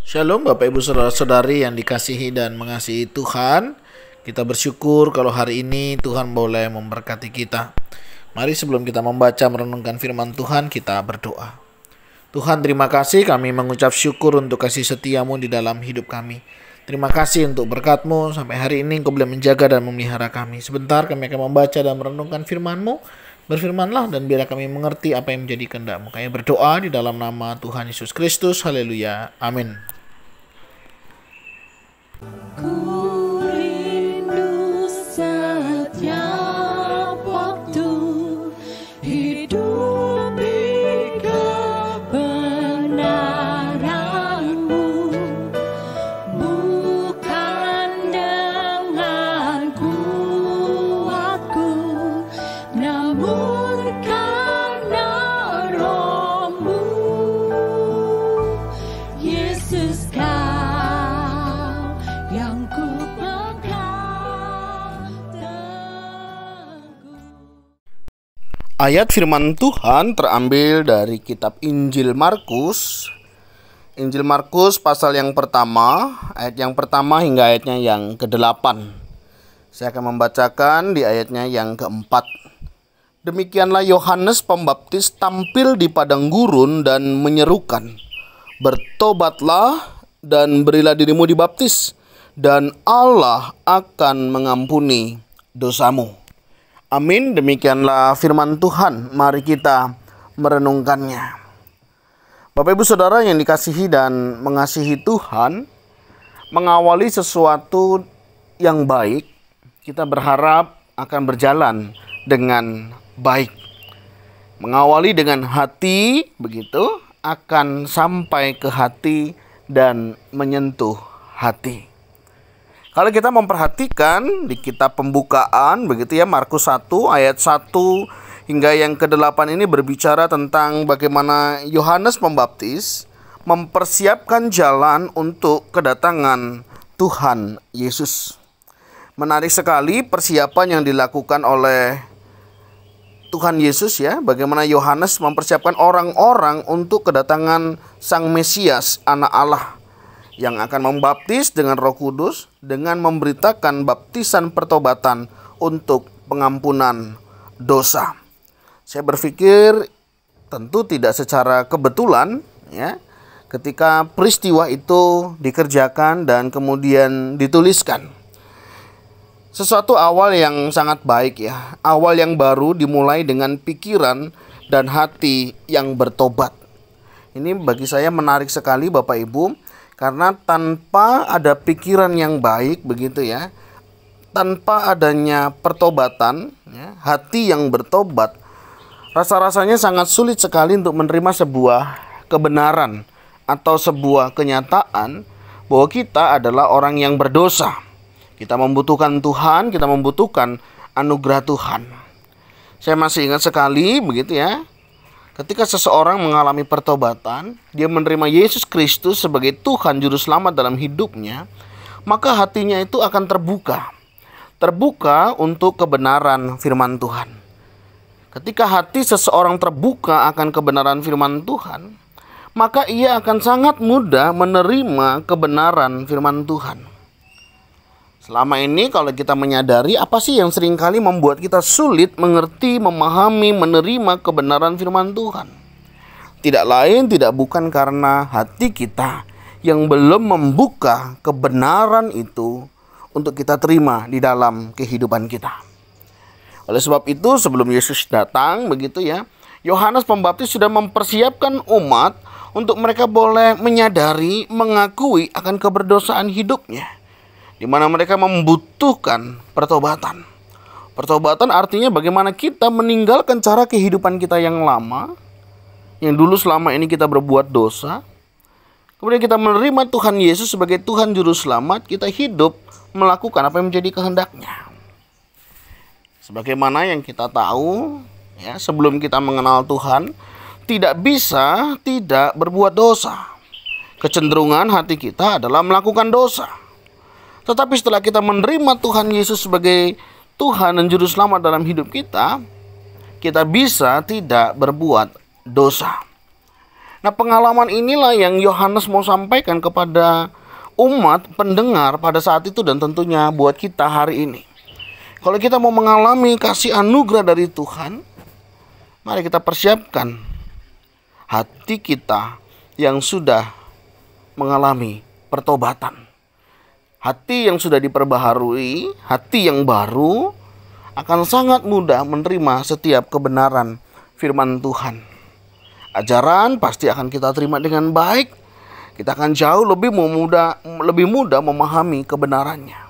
Shalom Bapak Ibu Saudara-saudari yang dikasihi dan mengasihi Tuhan. Kita bersyukur kalau hari ini Tuhan boleh memberkati kita. Mari sebelum kita membaca merenungkan firman Tuhan, kita berdoa. Tuhan, terima kasih, kami mengucap syukur untuk kasih setiamu di dalam hidup kami. Terima kasih untuk berkat-Mu, sampai hari ini Engkau boleh menjaga dan memelihara kami. Sebentar kami akan membaca dan merenungkan firman-Mu. Berfirmanlah dan biarlah kami mengerti apa yang menjadi kehendak-Mu. Kami berdoa di dalam nama Tuhan Yesus Kristus. Haleluya. Amin. Ku rindu setiap waktu hidup di kebenaran-Mu, bukan dengan kuatku, namun karena Roh-Mu. Yesus, yang ku pegang teguh. Ayat firman Tuhan terambil dari kitab Injil Markus. Injil Markus pasal yang pertama, ayat yang pertama hingga ayatnya yang ke-8. Saya akan membacakan di ayatnya yang ke-4. Demikianlah Yohanes Pembaptis tampil di padang gurun dan menyerukan, "Bertobatlah dan berilah dirimu dibaptis, dan Allah akan mengampuni dosamu." Amin. Demikianlah firman Tuhan. Mari kita merenungkannya. Bapak Ibu Saudara yang dikasihi dan mengasihi Tuhan, mengawali sesuatu yang baik, kita berharap akan berjalan dengan baik. Mengawali dengan hati, begitu, akan sampai ke hati dan menyentuh hati. Kalau kita memperhatikan di kitab pembukaan, begitu ya, Markus 1 ayat 1 hingga yang ke-8 ini berbicara tentang bagaimana Yohanes Pembaptis mempersiapkan jalan untuk kedatangan Tuhan Yesus. Menarik sekali persiapan yang dilakukan oleh Tuhan Yesus ya, bagaimana Yohanes mempersiapkan orang-orang untuk kedatangan Sang Mesias, Anak Allah, yang akan membaptis dengan Roh Kudus dengan memberitakan baptisan pertobatan untuk pengampunan dosa. Saya berpikir tentu tidak secara kebetulan ya, ketika peristiwa itu dikerjakan dan kemudian dituliskan. Sesuatu awal yang sangat baik ya, awal yang baru dimulai dengan pikiran dan hati yang bertobat. Ini bagi saya menarik sekali Bapak Ibu, karena tanpa ada pikiran yang baik begitu ya, tanpa adanya pertobatan ya, hati yang bertobat, rasa-rasanya sangat sulit sekali untuk menerima sebuah kebenaran atau sebuah kenyataan bahwa kita adalah orang yang berdosa. Kita membutuhkan Tuhan, kita membutuhkan anugerah Tuhan. Saya masih ingat sekali begitu ya, ketika seseorang mengalami pertobatan, dia menerima Yesus Kristus sebagai Tuhan Juru Selamat dalam hidupnya, maka hatinya itu akan terbuka. Terbuka untuk kebenaran firman Tuhan. Ketika hati seseorang terbuka akan kebenaran firman Tuhan, maka ia akan sangat mudah menerima kebenaran firman Tuhan. Selama ini kalau kita menyadari apa sih yang seringkali membuat kita sulit mengerti, memahami, menerima kebenaran firman Tuhan. Tidak lain, tidak bukan karena hati kita yang belum membuka kebenaran itu untuk kita terima di dalam kehidupan kita. Oleh sebab itu sebelum Yesus datang begitu ya, Yohanes Pembaptis sudah mempersiapkan umat untuk mereka boleh menyadari, mengakui akan keberdosaan hidupnya, di mana mereka membutuhkan pertobatan. Pertobatan artinya bagaimana kita meninggalkan cara kehidupan kita yang lama, yang dulu selama ini kita berbuat dosa. Kemudian kita menerima Tuhan Yesus sebagai Tuhan Juru Selamat, kita hidup melakukan apa yang menjadi kehendak-Nya. Sebagaimana yang kita tahu, ya, sebelum kita mengenal Tuhan, tidak bisa tidak berbuat dosa. Kecenderungan hati kita adalah melakukan dosa. Tetapi setelah kita menerima Tuhan Yesus sebagai Tuhan dan Juru Selamat dalam hidup kita, kita bisa tidak berbuat dosa. Nah, pengalaman inilah yang Yohanes mau sampaikan kepada umat pendengar pada saat itu dan tentunya buat kita hari ini. Kalau kita mau mengalami kasih anugerah dari Tuhan, mari kita persiapkan hati kita yang sudah mengalami pertobatan. Hati yang sudah diperbaharui, hati yang baru akan sangat mudah menerima setiap kebenaran firman Tuhan. Ajaran pasti akan kita terima dengan baik. Kita akan jauh lebih mudah memahami kebenarannya.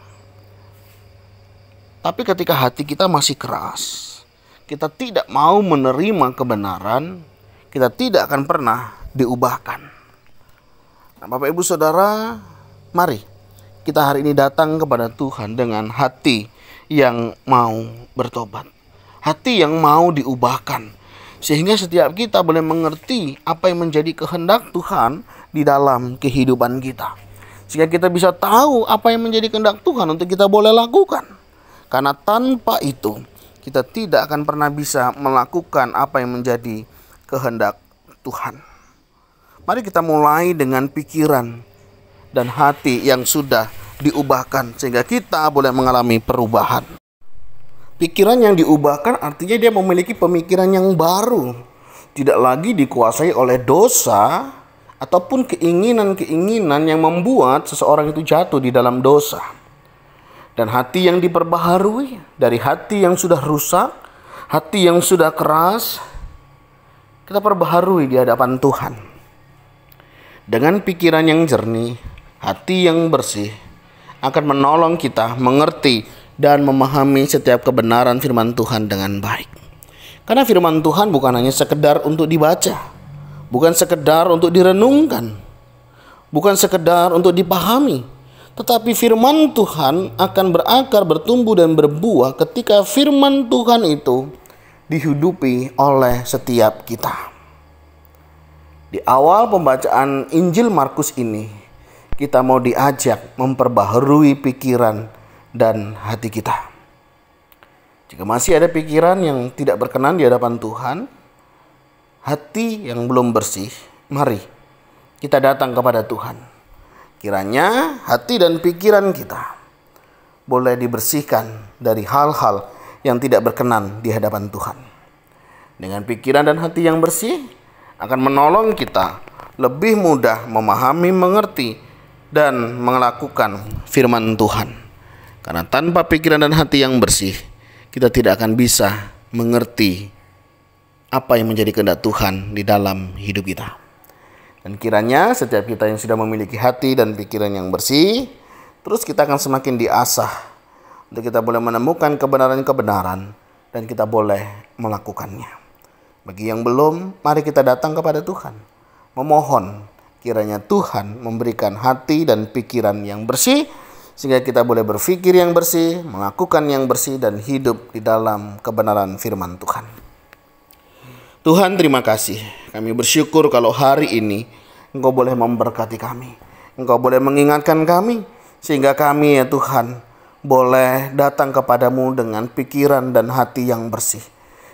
Tapi ketika hati kita masih keras, kita tidak mau menerima kebenaran, kita tidak akan pernah diubahkan. Nah, Bapak Ibu Saudara, mari kita hari ini datang kepada Tuhan dengan hati yang mau bertobat, hati yang mau diubahkan, sehingga setiap kita boleh mengerti apa yang menjadi kehendak Tuhan di dalam kehidupan kita, sehingga kita bisa tahu apa yang menjadi kehendak Tuhan untuk kita boleh lakukan. Karena tanpa itu kita tidak akan pernah bisa melakukan apa yang menjadi kehendak Tuhan. Mari kita mulai dengan pikiran dan hati yang sudah diubahkan sehingga kita boleh mengalami perubahan. Pikiran yang diubahkan artinya dia memiliki pemikiran yang baru, tidak lagi dikuasai oleh dosa ataupun keinginan-keinginan yang membuat seseorang itu jatuh di dalam dosa. Dan hati yang diperbaharui dari hati yang sudah rusak, hati yang sudah keras, kita perbaharui di hadapan Tuhan. Dengan pikiran yang jernih, hati yang bersih akan menolong kita mengerti dan memahami setiap kebenaran firman Tuhan dengan baik. Karena firman Tuhan bukan hanya sekedar untuk dibaca, bukan sekedar untuk direnungkan, bukan sekedar untuk dipahami, tetapi firman Tuhan akan berakar, bertumbuh dan berbuah ketika firman Tuhan itu dihidupi oleh setiap kita. Di awal pembacaan Injil Markus ini, kita mau diajak memperbaharui pikiran dan hati kita. Jika masih ada pikiran yang tidak berkenan di hadapan Tuhan, hati yang belum bersih, mari kita datang kepada Tuhan. Kiranya hati dan pikiran kita boleh dibersihkan dari hal-hal yang tidak berkenan di hadapan Tuhan. Dengan pikiran dan hati yang bersih akan menolong kita lebih mudah memahami, mengerti, dan melakukan firman Tuhan. Karena tanpa pikiran dan hati yang bersih, kita tidak akan bisa mengerti apa yang menjadi kehendak Tuhan di dalam hidup kita. Dan kiranya setiap kita yang sudah memiliki hati dan pikiran yang bersih, terus kita akan semakin diasah untuk kita boleh menemukan kebenaran-kebenaran dan kita boleh melakukannya. Bagi yang belum, mari kita datang kepada Tuhan, memohon kiranya Tuhan memberikan hati dan pikiran yang bersih, sehingga kita boleh berpikir yang bersih, melakukan yang bersih, dan hidup di dalam kebenaran firman Tuhan. Tuhan, terima kasih. Kami bersyukur kalau hari ini Engkau boleh memberkati kami. Engkau boleh mengingatkan kami, sehingga kami ya Tuhan boleh datang kepadamu dengan pikiran dan hati yang bersih.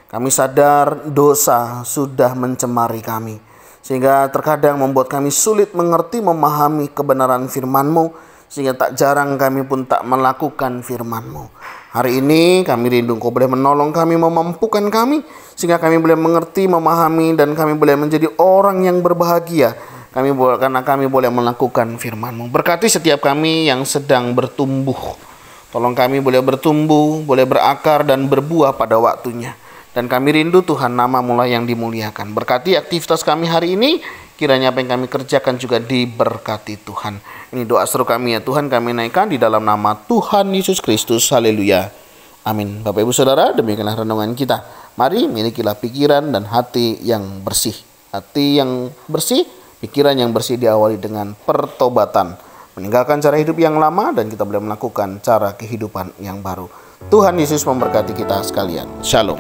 Kami sadar dosa sudah mencemari kami, sehingga terkadang membuat kami sulit mengerti, memahami kebenaran firman-Mu, sehingga tak jarang kami pun tak melakukan firman-Mu. Hari ini kami rindu Engkau boleh menolong kami, memampukan kami, sehingga kami boleh mengerti, memahami, dan kami boleh menjadi orang yang berbahagia. Karena kami boleh melakukan firman-Mu. Berkati setiap kami yang sedang bertumbuh. Tolong kami boleh bertumbuh, boleh berakar dan berbuah pada waktunya. Dan kami rindu Tuhan, nama-Mu lah yang dimuliakan. Berkati aktivitas kami hari ini, kiranya apa yang kami kerjakan juga diberkati Tuhan. Ini doa seru kami ya Tuhan, kami naikkan di dalam nama Tuhan Yesus Kristus. Haleluya. Amin. Bapak Ibu Saudara, demikianlah renungan kita. Mari milikilah pikiran dan hati yang bersih. Hati yang bersih, pikiran yang bersih diawali dengan pertobatan. Meninggalkan cara hidup yang lama dan kita boleh melakukan cara kehidupan yang baru. Tuhan Yesus memberkati kita sekalian. Shalom.